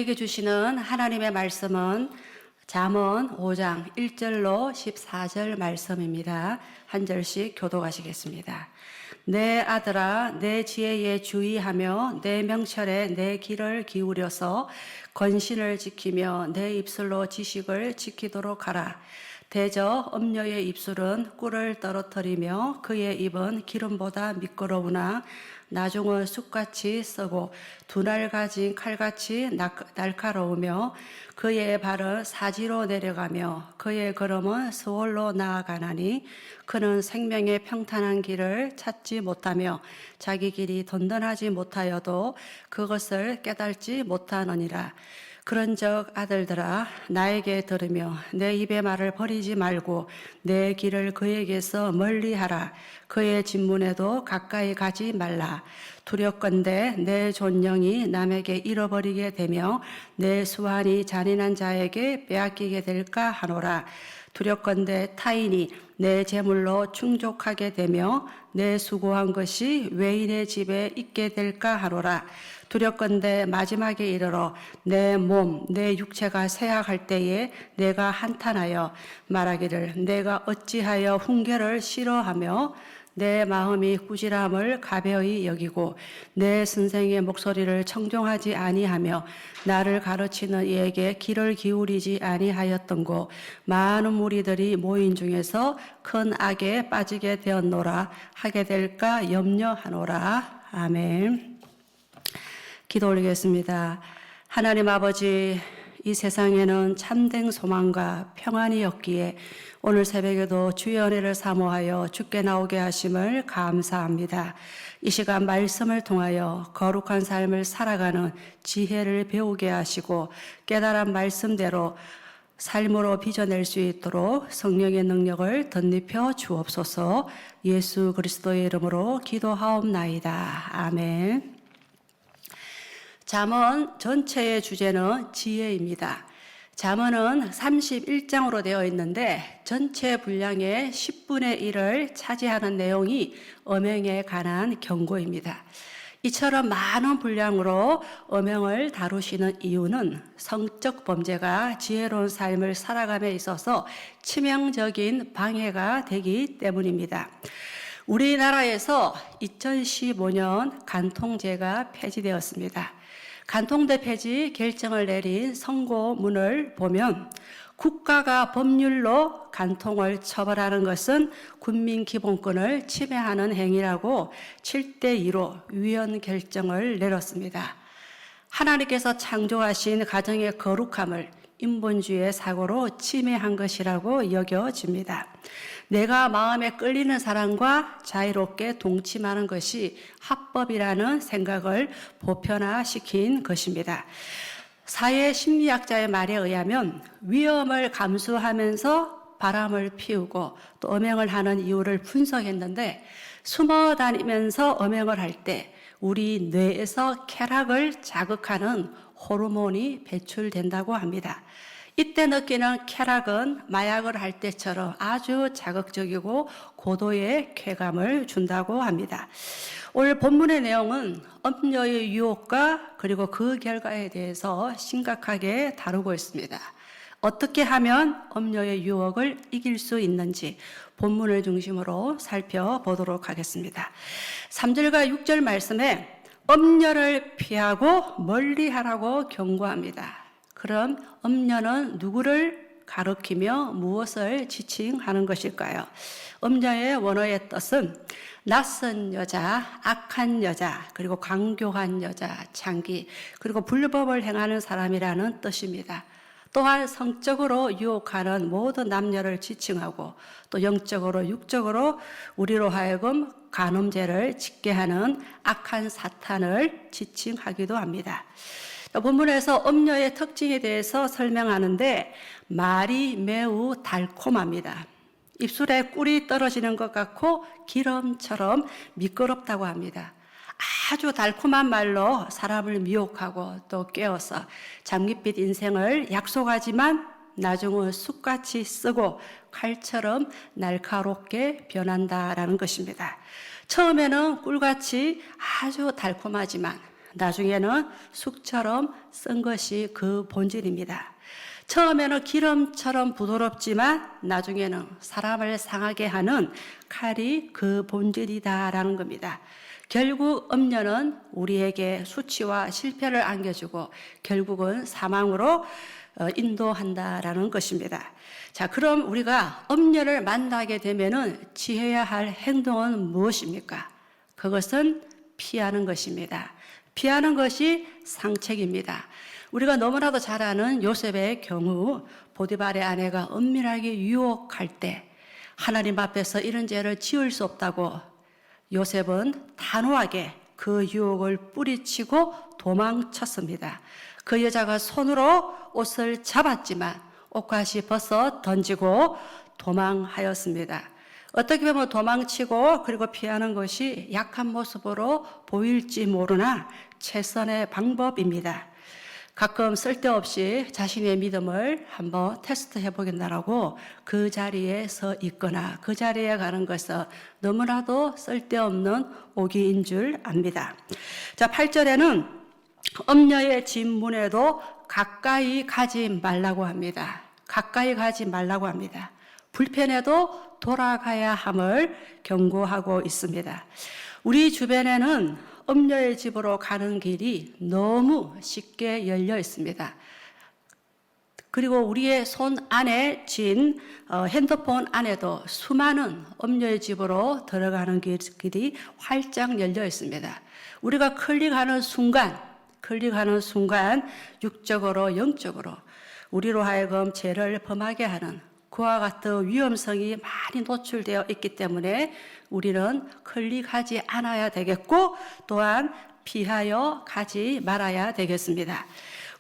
우리에게 주시는 하나님의 말씀은 잠언 5장 1절로 14절 말씀입니다. 한 절씩 교독하시겠습니다. 내 아들아, 내 지혜에 주의하며 내 명철에 내 귀를 기울여서 건신을 지키며 내 입술로 지식을 지키도록 하라. 대저 엄녀의 입술은 꿀을 떨어뜨리며 그의 입은 기름보다 미끄러우나 나중은 쑥같이 썩고 두날 가진 칼같이 날카로우며 그의 발은 사지로 내려가며 그의 걸음은 스월로 나아가나니 그는 생명의 평탄한 길을 찾지 못하며 자기 길이 던던하지 못하여도 그것을 깨달지 못하느니라. 그런즉 아들들아, 나에게 들으며 내 입의 말을 버리지 말고 내 길을 그에게서 멀리하라. 그의 진문에도 가까이 가지 말라. 두렵건대 내 존영이 남에게 잃어버리게 되며 내 수완이 잔인한 자에게 빼앗기게 될까 하노라. 두렵건대 타인이 내 재물로 충족하게 되며 내 수고한 것이 외인의 집에 있게 될까 하노라. 두렵건대 마지막에 이르러 내 몸, 내 육체가 쇠약할 때에 내가 한탄하여 말하기를 내가 어찌하여 훈계를 싫어하며 내 마음이 꾸지람을 가벼이 여기고 내 선생의 목소리를 청종하지 아니하며 나를 가르치는 이에게 귀를 기울이지 아니하였던고. 많은 무리들이 모인 중에서 큰 악에 빠지게 되었노라. 하게 될까 염려하노라. 아멘. 기도 올리겠습니다. 하나님 아버지, 이 세상에는 참된 소망과 평안이 없기에 오늘 새벽에도 주의 은혜를 사모하여 주께 나오게 하심을 감사합니다. 이 시간 말씀을 통하여 거룩한 삶을 살아가는 지혜를 배우게 하시고 깨달은 말씀대로 삶으로 빚어낼 수 있도록 성령의 능력을 덧입혀 주옵소서. 예수 그리스도의 이름으로 기도하옵나이다. 아멘. 잠언 전체의 주제는 지혜입니다. 잠언은 31장으로 되어 있는데 전체 분량의 10분의 1을 차지하는 내용이 엄행에 관한 경고입니다. 이처럼 많은 분량으로 엄행을 다루시는 이유는 성적 범죄가 지혜로운 삶을 살아감에 있어서 치명적인 방해가 되기 때문입니다. 우리나라에서 2015년 간통죄가 폐지되었습니다. 간통죄 폐지 결정을 내린 선고문을 보면 국가가 법률로 간통을 처벌하는 것은 국민기본권을 침해하는 행위라고 7대2로 위헌 결정을 내렸습니다. 하나님께서 창조하신 가정의 거룩함을 인본주의의 사고로 침해한 것이라고 여겨집니다. 내가 마음에 끌리는 사람과 자유롭게 동침하는 것이 합법이라는 생각을 보편화시킨 것입니다. 사회심리학자의 말에 의하면 위험을 감수하면서 바람을 피우고 또 엄행을 하는 이유를 분석했는데 숨어 다니면서 엄행을 할 때 우리 뇌에서 쾌락을 자극하는 호르몬이 배출된다고 합니다. 이때 느끼는 쾌락은 마약을 할 때처럼 아주 자극적이고 고도의 쾌감을 준다고 합니다. 오늘 본문의 내용은 엄녀의 유혹과 그리고 그 결과에 대해서 심각하게 다루고 있습니다. 어떻게 하면 엄녀의 유혹을 이길 수 있는지 본문을 중심으로 살펴보도록 하겠습니다. 3절과 6절 말씀에 엄녀를 피하고 멀리하라고 경고합니다. 그럼 엄녀는 누구를 가리키며 무엇을 지칭하는 것일까요? 엄녀의 원어의 뜻은 낯선 여자, 악한 여자, 그리고 강교한 여자, 창기, 그리고 불법을 행하는 사람이라는 뜻입니다. 또한 성적으로 유혹하는 모든 남녀를 지칭하고 또 영적으로 육적으로 우리로 하여금 간음죄를 짓게 하는 악한 사탄을 지칭하기도 합니다. 본문에서 엄녀의 특징에 대해서 설명하는데 말이 매우 달콤합니다. 입술에 꿀이 떨어지는 것 같고 기름처럼 미끄럽다고 합니다. 아주 달콤한 말로 사람을 미혹하고 또 깨워서 장밋빛 인생을 약속하지만 나중은 쑥같이 쓰고 칼처럼 날카롭게 변한다라는 것입니다. 처음에는 꿀같이 아주 달콤하지만 나중에는 쑥처럼 쓴 것이 그 본질입니다. 처음에는 기름처럼 부드럽지만 나중에는 사람을 상하게 하는 칼이 그 본질이다라는 겁니다. 결국 음료는 우리에게 수치와 실패를 안겨주고 결국은 사망으로 인도한다라는 것입니다. 자, 그럼 우리가 음료를 만나게 되면은 취해야 할 행동은 무엇입니까? 그것은 피하는 것입니다. 피하는 것이 상책입니다. 우리가 너무나도 잘 아는 요셉의 경우 보디발의 아내가 은밀하게 유혹할 때 하나님 앞에서 이런 죄를 지을 수 없다고 요셉은 단호하게 그 유혹을 뿌리치고 도망쳤습니다. 그 여자가 손으로 옷을 잡았지만 옷가시 벗어 던지고 도망하였습니다. 어떻게 보면 도망치고 그리고 피하는 것이 약한 모습으로 보일지 모르나 최선의 방법입니다. 가끔 쓸데없이 자신의 믿음을 한번 테스트해 보겠다라고 그 자리에 서 있거나 그 자리에 가는 것은 너무나도 쓸데없는 오기인 줄 압니다. 자, 8절에는 음녀의 집 문에도 가까이 가지 말라고 합니다. 가까이 가지 말라고 합니다. 불편해도 돌아가야 함을 경고하고 있습니다. 우리 주변에는 음녀의 집으로 가는 길이 너무 쉽게 열려 있습니다. 그리고 우리의 손 안에 쥔 핸드폰 안에도 수많은 음녀의 집으로 들어가는 길이 활짝 열려 있습니다. 우리가 클릭하는 순간 육적으로 영적으로 우리로 하여금 죄를 범하게 하는 그와 같은 위험성이 많이 노출되어 있기 때문에 우리는 클릭하지 않아야 되겠고 또한 피하여 가지 말아야 되겠습니다.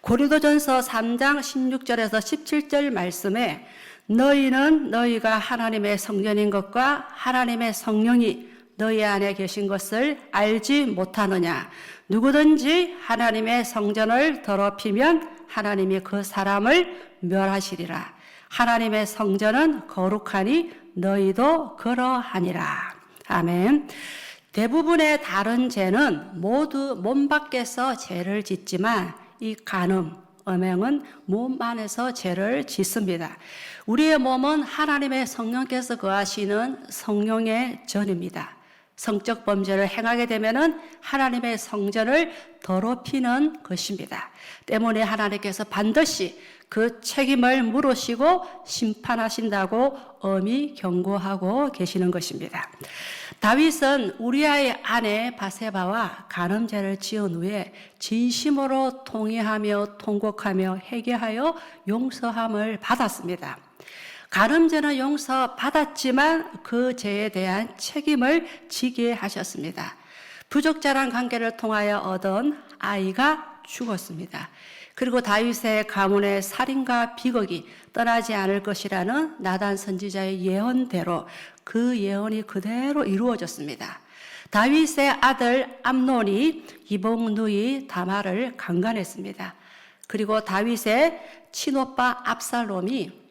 고린도전서 3장 16절에서 17절 말씀에 너희는 너희가 하나님의 성전인 것과 하나님의 성령이 너희 안에 계신 것을 알지 못하느냐. 누구든지 하나님의 성전을 더럽히면 하나님이 그 사람을 멸하시리라. 하나님의 성전은 거룩하니 너희도 그러하니라. 아멘. 대부분의 다른 죄는 모두 몸 밖에서 죄를 짓지만 이 간음, 음행은 몸 안에서 죄를 짓습니다. 우리의 몸은 하나님의 성령께서 거하시는 성령의 전입니다. 성적 범죄를 행하게 되면은 하나님의 성전을 더럽히는 것입니다. 때문에 하나님께서 반드시 그 책임을 물으시고 심판하신다고 엄히 경고하고 계시는 것입니다. 다윗은 우리아의 아내 바세바와 간음죄를 지은 후에 진심으로 통회하며 통곡하며 회개하여 용서함을 받았습니다. 간음죄는 용서받았지만 그 죄에 대한 책임을 지게 하셨습니다. 부적절한 관계를 통하여 얻은 아이가 죽었습니다. 그리고 다윗의 가문의 살인과 비극이 떠나지 않을 것이라는 나단 선지자의 예언대로 그 예언이 그대로 이루어졌습니다. 다윗의 아들 암논이 이복 누이 다말을 강간했습니다. 그리고 다윗의 친오빠 압살롬이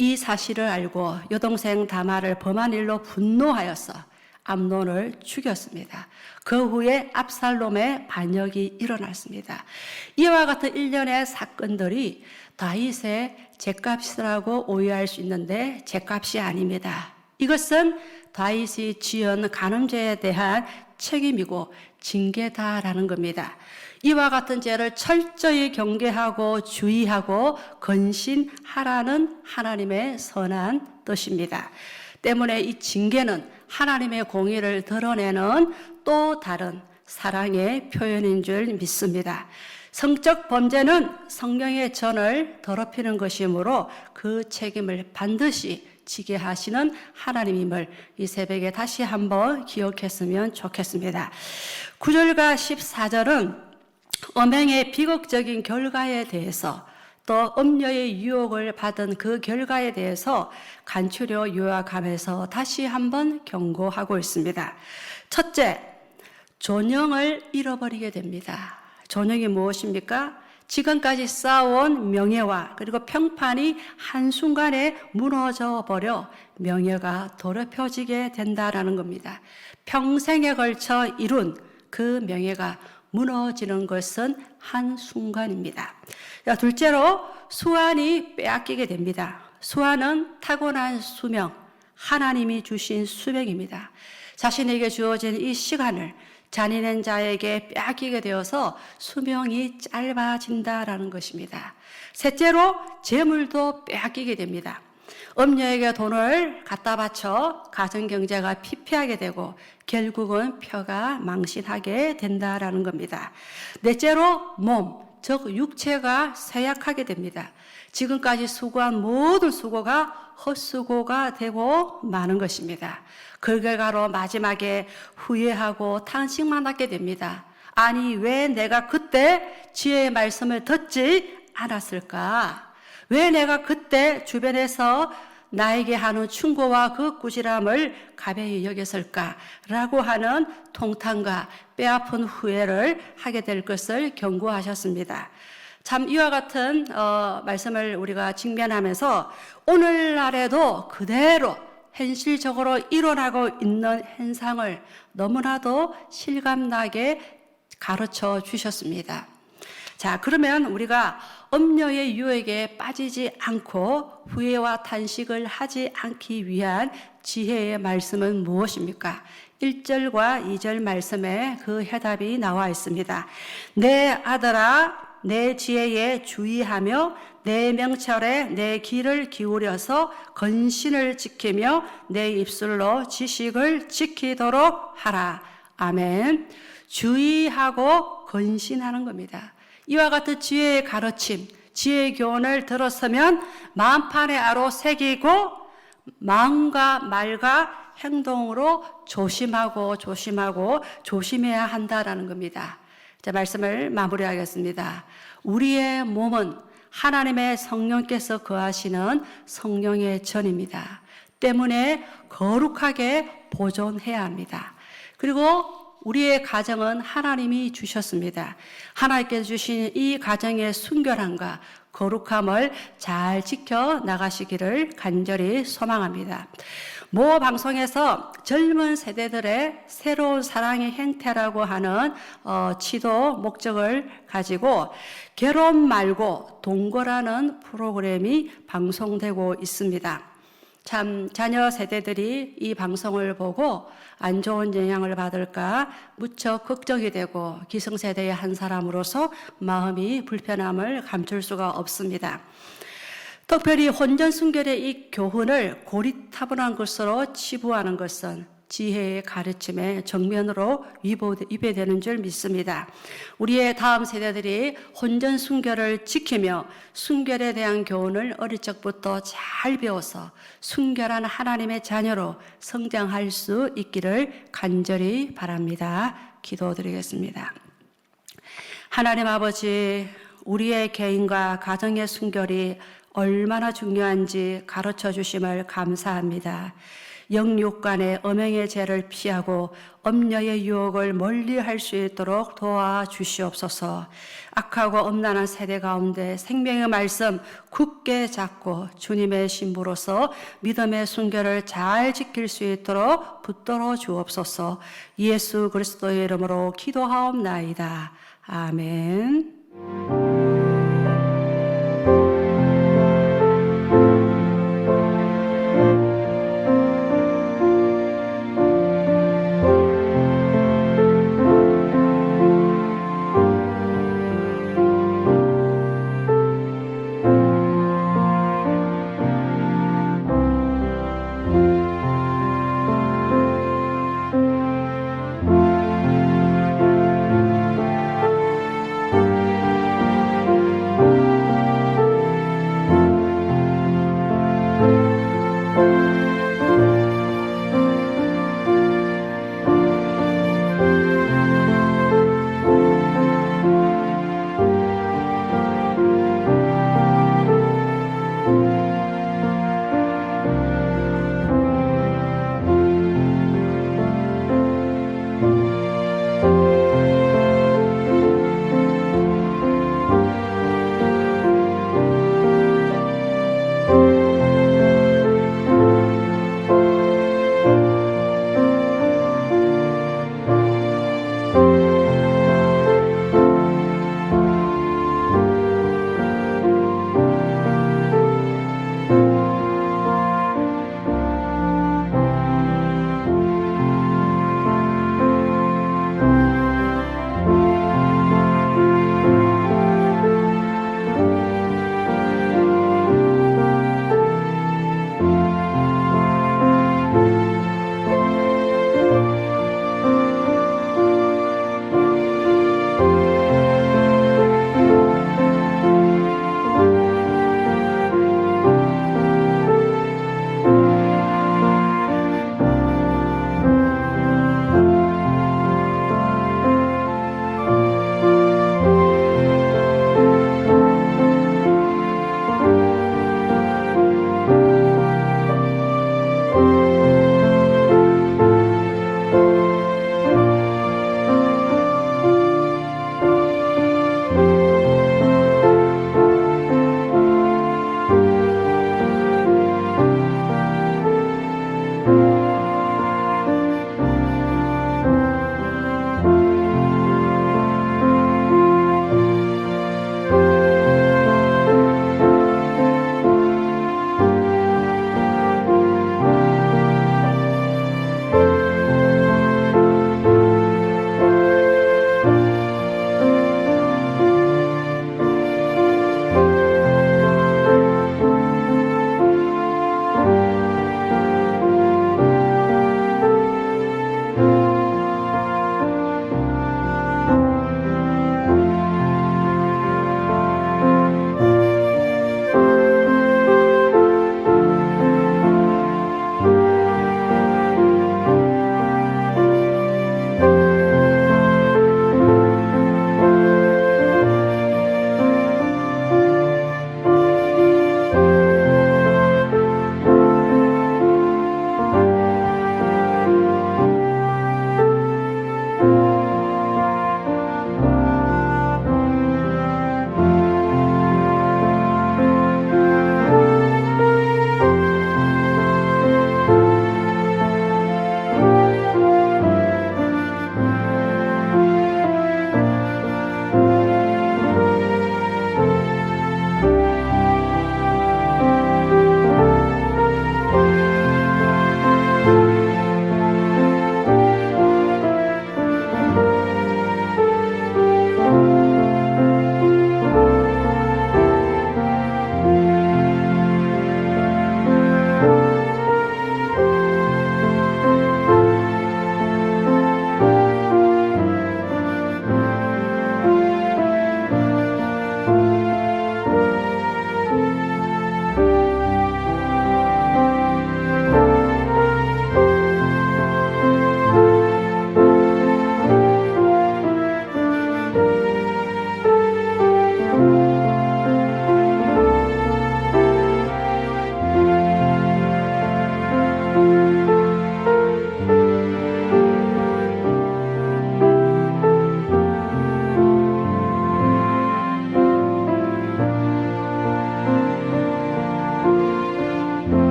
이 사실을 알고 여동생 다말을 범한 일로 분노하여서 암논을 죽였습니다. 그 후에 압살롬의 반역이 일어났습니다. 이와 같은 일련의 사건들이 다윗의 죗값이라고 오해할 수 있는데 죗값이 아닙니다. 이것은 다윗이 지은 간음죄에 대한 책임이고 징계다라는 겁니다. 이와 같은 죄를 철저히 경계하고 주의하고 근신하라는 하나님의 선한 뜻입니다. 때문에 이 징계는 하나님의 공의를 드러내는 또 다른 사랑의 표현인 줄 믿습니다. 성적 범죄는 성령의 전을 더럽히는 것이므로 그 책임을 반드시 지게 하시는 하나님임을 이 새벽에 다시 한번 기억했으면 좋겠습니다. 9절과 14절은 음행의 비극적인 결과에 대해서 또 음녀의 유혹을 받은 그 결과에 대해서 간추려 요약하면서 다시 한번 경고하고 있습니다. 첫째, 존영을 잃어버리게 됩니다. 존영이 무엇입니까? 지금까지 쌓아온 명예와 그리고 평판이 한순간에 무너져 버려 명예가 더럽혀지게 된다라는 겁니다. 평생에 걸쳐 이룬 그 명예가 무너지는 것은 한순간입니다. 둘째로 수완이 빼앗기게 됩니다. 수완은 타고난 수명, 하나님이 주신 수명입니다. 자신에게 주어진 이 시간을 잔인한 자에게 빼앗기게 되어서 수명이 짧아진다라는 것입니다. 셋째로 재물도 빼앗기게 됩니다. 엄녀에게 돈을 갖다 바쳐 가정경제가 피폐하게 되고 결국은 표가 망신하게 된다라는 겁니다. 넷째로 몸, 즉 육체가 쇠약하게 됩니다. 지금까지 수고한 모든 수고가 헛수고가 되고 마는 것입니다. 그 결과로 마지막에 후회하고 탄식만 하게 됩니다. 아니, 왜 내가 그때 지혜의 말씀을 듣지 않았을까? 왜 내가 그때 주변에서 나에게 하는 충고와 그 꾸지람을 가벼이 여겼을까라고 하는 통탄과 뼈아픈 후회를 하게 될 것을 경고하셨습니다. 참 이와 같은 말씀을 우리가 직면하면서 오늘날에도 그대로 현실적으로 일어나고 있는 현상을 너무나도 실감나게 가르쳐 주셨습니다. 자, 그러면 우리가 엄녀의 유혹에 빠지지 않고 후회와 탄식을 하지 않기 위한 지혜의 말씀은 무엇입니까? 1절과 2절 말씀에 그 해답이 나와 있습니다. 내 아들아, 내 지혜에 주의하며 내 명철에 내 귀를 기울여서 건신을 지키며 내 입술로 지식을 지키도록 하라. 아멘. 주의하고 건신하는 겁니다. 이와 같은 지혜의 가르침, 지혜의 교훈을 들었으면 만판의 아로 새기고 마음과 말과 행동으로 조심해야 한다라는 겁니다. 자, 말씀을 마무리하겠습니다. 우리의 몸은 하나님의 성령께서 거하시는 성령의 전입니다. 때문에 거룩하게 보존해야 합니다. 그리고 우리의 가정은 하나님이 주셨습니다. 하나님께서 주신 이 가정의 순결함과 거룩함을 잘 지켜 나가시기를 간절히 소망합니다. 모 방송에서 젊은 세대들의 새로운 사랑의 행태라고 하는 지도 목적을 가지고 결혼 말고 동거라는 프로그램이 방송되고 있습니다. 참 자녀 세대들이 이 방송을 보고 안 좋은 영향을 받을까 무척 걱정이 되고 기성세대의 한 사람으로서 마음이 불편함을 감출 수가 없습니다. 특별히 혼전순결의 이 교훈을 고리타분한 것으로 치부하는 것은 지혜의 가르침의 정면으로 위배되는 줄 믿습니다. 우리의 다음 세대들이 혼전순결을 지키며 순결에 대한 교훈을 어릴 적부터 잘 배워서 순결한 하나님의 자녀로 성장할 수 있기를 간절히 바랍니다. 기도드리겠습니다. 하나님 아버지, 우리의 개인과 가정의 순결이 얼마나 중요한지 가르쳐 주심을 감사합니다. 영육간의 음행의 죄를 피하고 엄녀의 유혹을 멀리할 수 있도록 도와주시옵소서. 악하고 엄란한 세대 가운데 생명의 말씀 굳게 잡고 주님의 신부로서 믿음의 순결을 잘 지킬 수 있도록 붙들어 주옵소서. 예수 그리스도의 이름으로 기도하옵나이다. 아멘.